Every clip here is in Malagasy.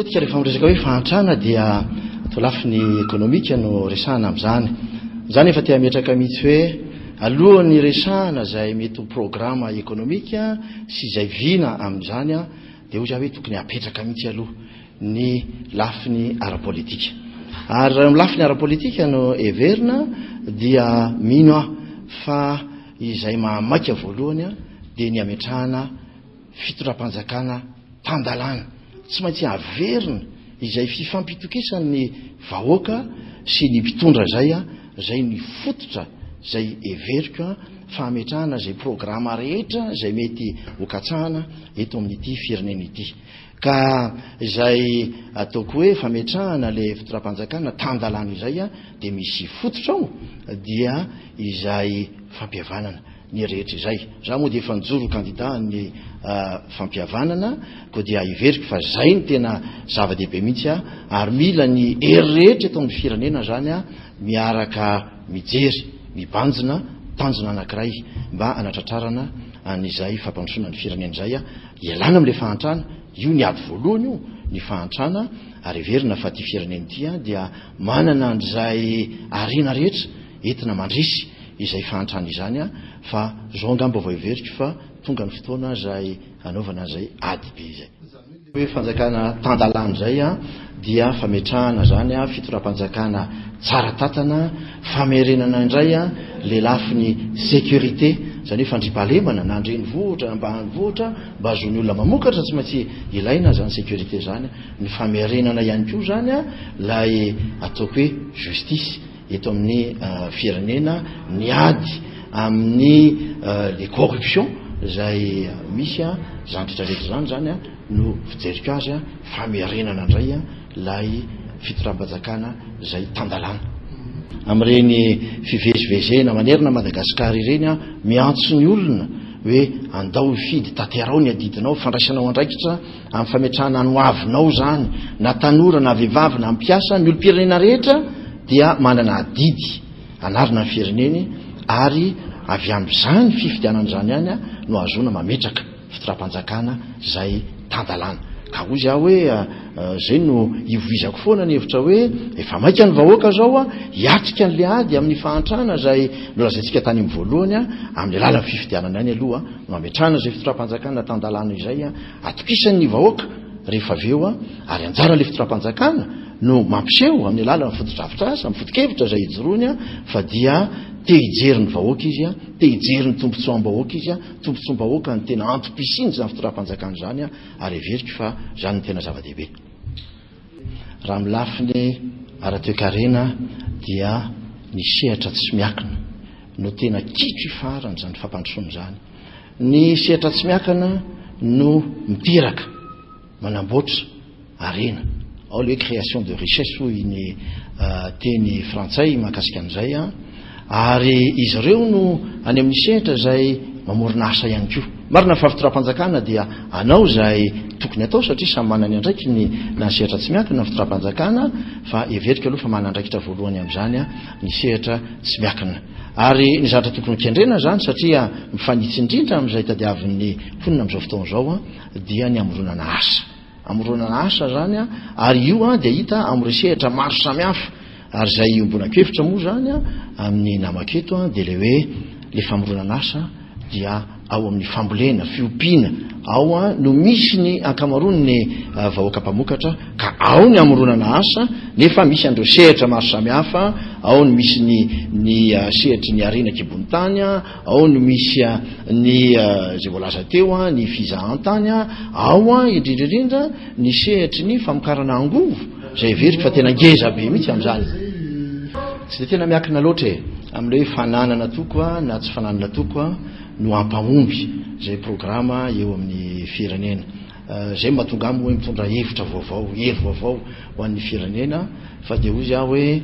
matetika rehefa miresaka hoe fahantrana dia to lafiny ekonomika no resahana amin'izany. Zany efa tia metraka mihitsy hoe alohan'ny resahana izay mety ho programa ekonomika sy izay vina amin'izany dia hoy hoe tokony hapetraka mihitsy aloha ny lafiny ara-politika. Ary amin'ny lafiny ara-politika no everina dia mino fa izay mahamaika voalohany dia ny ametrahana fitondram-panjakana tandalana tsy maintsy averina izay fifampitokesan'ny vahoaka sy ny mpitondra zay ny fototra zay everiko fa ametrahana zay programa rehetra zay mety hokatsahana eto amin'ity firenena ity. Ka izay ataoko hoe fametrahana le fitondram-panjakana tandalana izay dia misy fototra ao dia izay fampihavanana ny rehetra izay. Za moa dia efa nijoro kandida ny fampihavanana koa dia iveriko fa zay ny tena zava-dehibe mihitsy ary mila ny hery rehetra eto amin'ny firenena zany miaraka mijery mibanjina tanjona anankiray mba anatratrarana an'izay fampandrosoana ny firenena izay ialana amin'ilay fahantrana. Io ny ady voalohany io ny fahantrana ary everina fa ty firenena ity dia manana an'izay arena rehetra entina mandrisy izay fahantrana izany fa zao angamba vao everiko fa tonga ny fotoana zay anaovana zay ady be izay. Hoe fanjakana tandalana zay dia fametrahana zany fitondram-panjakana tsara tatana famerenana indray le lafiny sécurité zany hoe fandripahalemana na andrenivohitra ambanivohitra mba azon'ny olona mamokatra tsy maintsy ilaina zany sécurité zany ny famerenana ihany koa zany lay ataoko hoe justice eto amin'ny firenena ny ady amin'ny le corruption zay misy zandritrarehetra zany no fijeriko azy famerenana indray lay fitondram-panjakana zay tandalana. Amin'ireny fivezivezena manerina Madagasikara ireny miantso ny olona hoe andao hifidy tanterao ny adidinao fandraisanao andraikitra amin'ny fametrahana no avinao zany na tanora na vehivavy na mpiasa ny olom-pirenena rehetra dia manana adidy anarina ny fireneny ary avy amin'izany fifidianana zany ihany no azona mametraka fitondram-panjakana zay tandalana. Ka hoy za hoe zay no ivizako foana ny hevitra hoe efa maika ny vahoaka zao hiatrika an'le ady amin'ny fahantrana zay nolazaintsika tany amin'ny voalohany amin'ny alalan'ny fifidianana any aloha no ametrahana zay fitondram-panjakana tandalana izay atokisan'ny vahoaka rehefa aveo ary anjara le fitondram-panjakana no mampiseho amin'ny alalan'ny foto-drafitra asa amin'ny foto-kevitra zay ijoroany fa dia te hijery ny vahoaka izy te hijery ny tombotsoam-bahoaka izy tombotsoam-bahoaka ny tena antom-pisiny zany fitondram-panjakana zany ary everiko fa zany ny tena zava-dehibe. Raha amin'ny lafiny ara-toe-karena dia ny sehatra tsy miakina no tena kitro ifarany zany fampandrosoana zany. Ny sehatra tsy miakina no miteraka manamboatra arena ao le hoe création de richesse hoy ny teny frantsay mahakasika an'izay ary izy ireo no any amin'ny sehatra zay mamorona asa ihany koa. Marina fa fitondram-panjakana dia anao zay tokony atao satria samy manany andraiky na sehatra tsy miakina na fitondram-panjakana fa everika aloha fa manandraikitra voalohany amin'izany ny sehatra tsy miakina. Ary ny zavatra tokony kendrena zany satria mifanitsy indrindra amin'izay tadiavin'ny mponina amin'izao fotoana zao dia ny amoronana asa. Amoronana asa zany ary io dia hita amin'ny sehatra maro samihafa ary zay ombona-kevitra moa zany amin'ny namaketo dia le hoe le famoronana asa dia ao amin'ny fambolena fiompiana ao no misy ny ankamaroany vahoaka mpamokatra ka ao ny amoronana asa nefa misy andreo sehatra maro samihafa ao no misy ny sehatry ny arenaka ibony tany ao no misy ny zay voalaza teo ny fizahan-tany ao indrindraindrindra ny sehatry ny famokarana angovo zay veriko fa tena ngeza be mihitsy amin'izany. Tsy dia tena miakina loatra amin'le hoe fananana toko na tsy fananana toko no ampahomby zay programa eo amin'ny firenena zay mahatonga aminy hoe mitondra hevitra vaovao hery vaovao ho an'ny firenena fa dia hoy za hoe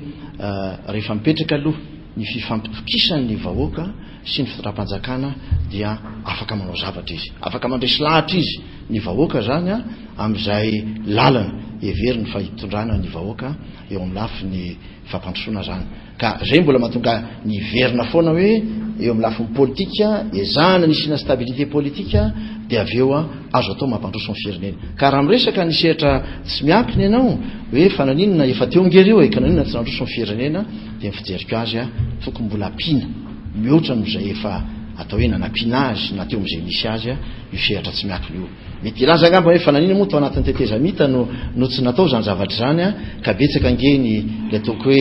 rehefa mipetraka aloha ny fifampitokisan'ny vahoaka sy ny fitondram-panjakana dia afaka manao zavatra izy afaka mandresy lahatra izy ny vahoaka zany amin'izay lalana everiny fa hitondrana ny vahoaka eo amin'ny lafiny fampandrosoana zany. Ka zay mbola mahatonga ny verina foana hoe eo amin'ny lafiny politika ezahana ny sina stabilité politika dia avy eo azo atao mampandroso ny firenena. Ka raha miresaka ny sehatra tsy miampiny ianao hoe fananinona efa teo ngery eo ka nanina tsy nandroso ny firenena dia mifijeriko azy tokony mbola ampiana mihoatra noizay efa atao hoe nanampiana azy na teo amin'izay misy azy io sehatra tsy miampiny io. Mety ilaza angamba hoe fananina moa tao anatin'ny tetezamita no tsy natao zany zavatra zany ka betsaka ngeny le ataoko hoe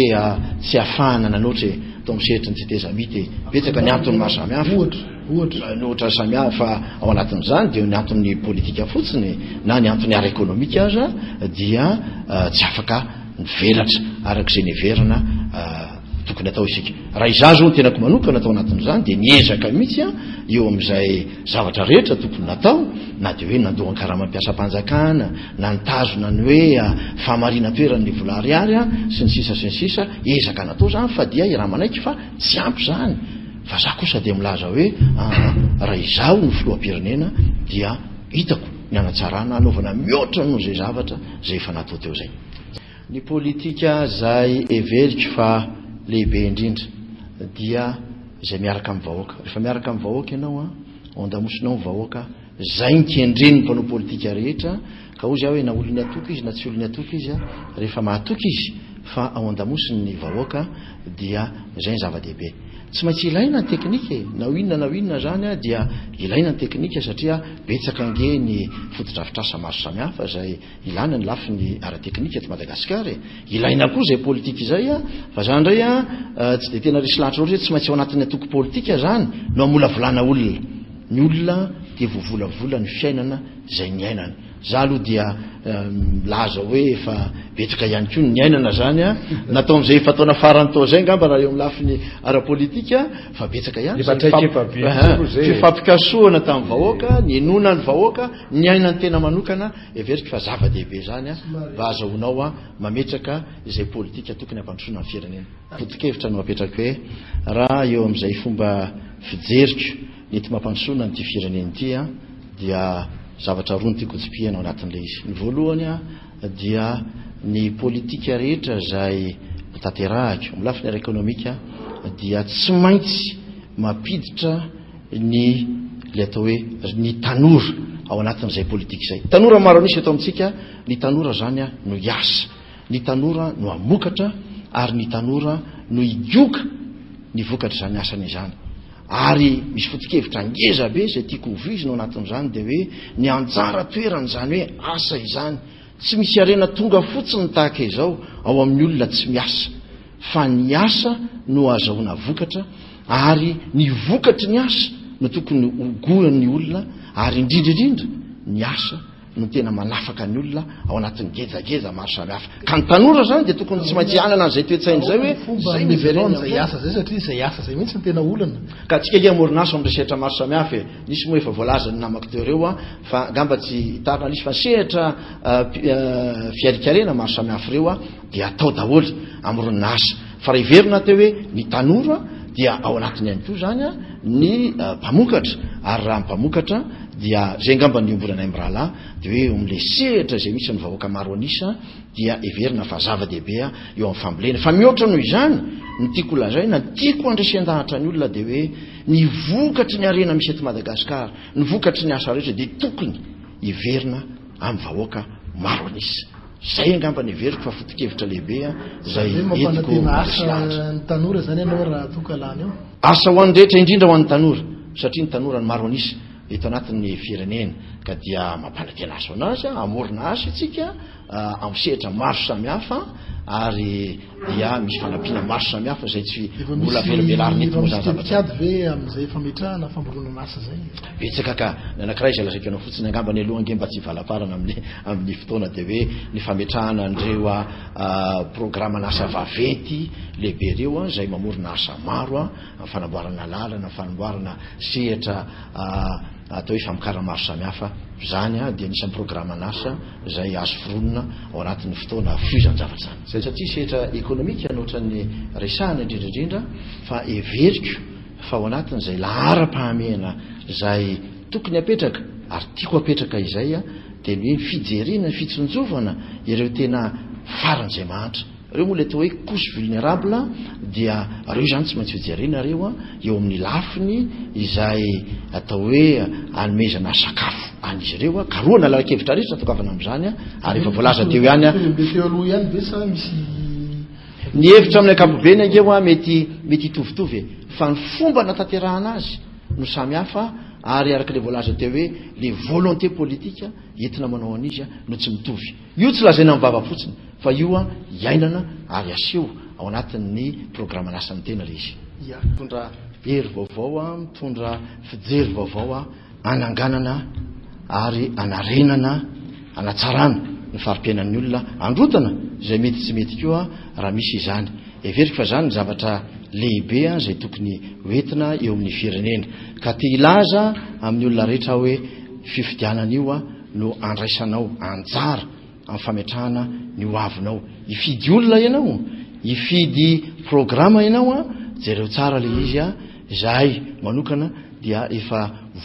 tsy afahana nanoatra tao amin'ny sehatra ny tetezamita betsaka ny antony maro samihafa ohatra samihafa ao anatin'izany dia ny antony politika fotsiny na ny antony ara ekonomika aza dia tsy afaka nivelatra arak'izay niverana tokony atao isika. Raha izazo ny tenako manokana atao anatin'izany dia niezaka mihitsy eo amin'izay zavatra rehetra tokony natao na dia hoe nandoa ny karaha mampiasa-panjakana na nitazona ny hoe famarina toerany vola ariary sy ny sisa ezaka natao zany fa dia raha manaiky fa tsy ampy zany. Fa za kosa dia milaza hoe raha izaho ny filoham-pirenena dia hitako ny anatsarana anaovana mihoatra noho izay zavatra zay efa natao teo zay. Ny politika zay everiko fa lehibe indrindra dia izay miaraka amin'ny vahoaka. Rehefa miaraka amin'ny vahoaka ianao ondamosinao ny vahoaka zay nikendreny ny mpanao politika rehetra ka ozy hoe na olony atoky izy na tsy olony atoky izy rehefa mahatoky izy fa ao andamosiny ny vahoaka dia zay ny zava-dehibe. Tsy maintsy ilaina ny teknika na inona zany dia ilaina ny teknika satria betsaka nge ny fotodrafitrasa maro samihafa zay ilana ny lafi ny ara-teknika eto Madagasikara. Ilaina koa zay politika izay fa zany indray tsy dia tena resy lahatra loatra tsy maintsy ao anatin'ny atoky politika zany no amolavolana olona. Ny olona dia voavolavola ny fiainana zay ny ainana. Za aloha dia laza hoe efa betsaka ihany koa ny ainana zany natao amin'izay efa taona farany tao zay ngamba raha eo amin'ny lafiny ara-politika fa betsaka ihany fifampikasoana tamin'ny vahoaka ny enona ny vahoaka ny ainany tena manokana everika fa zava-dehibe zany mba azahoanao mametraka izay politika tokony hampandrosoana amin'ny firenena. Foto-kevitra no apetraka hoe raha eo amin'izay fomba fijeriko nety mampandrosoana nyty firenena ity dia zavatra roa ny tiako hotsipiana ao anatin'ilay izy. Ny voalohany dia ny politika rehetra zay tanterahako amin'ny lafiny ara-ekonomika dia tsy maintsy mampiditra ny le atao hoe ny tanora ao anatin'izay politika izay. Tanora maro anisy atao amintsika ny tanora zany no hiasa, ny tanora no amokatra ary ny tanora no higioka ny vokatra zany asany izany. Ary misy foto-kevitra ngeza be zay tiako hovizina ao anatin'izany dia hoe ny anjara toerany zany hoe asa izany tsy misy arena tonga fotsiny tahaka izao ao amin'ny olona tsy miasa fa ny asa no azahoana vokatra ary ny vokatry ny asa no tokony hogohan'ny olona ary indrindraindrindra ny asa no tena manafaka ny olona ao anatin'ny gejageza maro samihafa. Ka ny tanora zany dia tokony tsy maintsy anana an'izay toetsainy zay hoe zay niverena zay asa zay satria zay asa zay mihitsy ny tena olana. Ka tsika ke amorinasa amin'ny sehatra maro samihafa nisy moa efa voalaza ny namako teo reo fa ngamba tsy hitarina nisy fa sehatra fiarikarena maro samihafa reo dia atao daholo amorinasa. Fa raha iverina teo hoe ny tanora dia ao anatiny ihany koa zany ny mpamokatra ary raha mpamokatra dia zay ngamba ny ombolana amin'ny rahalahy dia hoe amin'ilay sehatra zay misy ny vahoaka maro anisa dia everina fa zava-dehibe eo amin'ny fambolena. Fa mihoatra noho izany ny tiako lazaina ny tiako andresen-dahatra ny olona dia hoe ny vokatry ny arena misy eto Madagasikara ny vokatry ny asa rehetra dia tokony iverina amin'ny vahoaka maro anisa. Zay angamba ny everiko fa foto-kevitra lehibe zay etiko ny tanora zany ianao raha toka lany eo asa ho an'ny rehetra indrindra ho an'ny tanora satria ny tanora ny maro anisa eto anatin'ny firenena ka dia mampanatena asa anazy amorona asa itsika amin'ny sehatra maro samihafa ary dia misy fanampiana maro samihafa zay tsy mbola velovelariny eto moa zany zavatra ve amin'izay fametrahana famboronana asa zay betsaka ka nanankiray izay lazaiko anao fotsiny angamba ny aloha nge mba tsy valaparana amin'ny fotoana dia hoe ny fametrahana andreo programana asa vaventy lehibe reo zay mamorona asa maro amin'ny fanamboarana lalana fanamboarana sehatra atao hoe famokarana maro samihafa zany dia nisan'ny programana asa zay azo foronina ao anatin'ny fotoana fizany zavatra zany satria sehatra ekonomika nohatra ny resahana indrindraindrindra fa everiko fa ao anatin'izay lahara-pahamehana zay tokony apetraka ary tiako apetraka izay dia ny hoe fijerena fitsonjovana ireo tena faran'izay mahantra reo moa le atao hoe couche vulnérable dia reo zany tsy maintsy hojerena reo eo amin'ny lafiny izay atao hoe anomezana sakafo an'izy ireo ka roa nalalakevitra rehetra tokavana amin'izany ary efa voalaza teo ihany teo aloha ihany ve sa misy ny hevitra amin'ny ankapobeny angeo mety hitovitovy fa ny fomba natanterahana azy no samy hafa ary araka le voalaza teo hoe le volonté politique entina manao an'izy no tsy mitovy io tsy lazaina amin'ny vava fotsiny fa io iainana ary aseho ao anatin'ny programa lasan'ny tena le izy mitondra hery vaovao mitondra fijery vaovao ananganana ary anarenana anatsarana ny farim-piainan'ny olona androtana izay mety tsy mety koa raha misy izany everiko fa zany ny zavatra lehibe zay tokony hoentina eo amin'ny firenena ka te ilaza amin'ny olona rehetra hoe fifidianana io no andraisanao anjara amin'ny fametrahana ny hoavinao hifidy olona ianao hifidy programa ianao jereo tsara le izy zahay manokana dia efa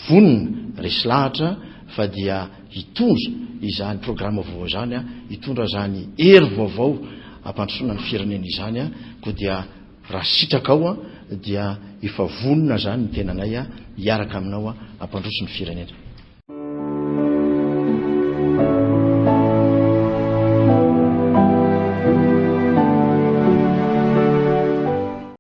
vonina resy lahatra fa dia hitondra izany programa vaovao zany hitondra zany hery vaovao ampandrosoana ny firenena izany koa dia raha sitraka ao dia efa vonina zany ny tenanay hiaraka aminao ampandroso ny firenena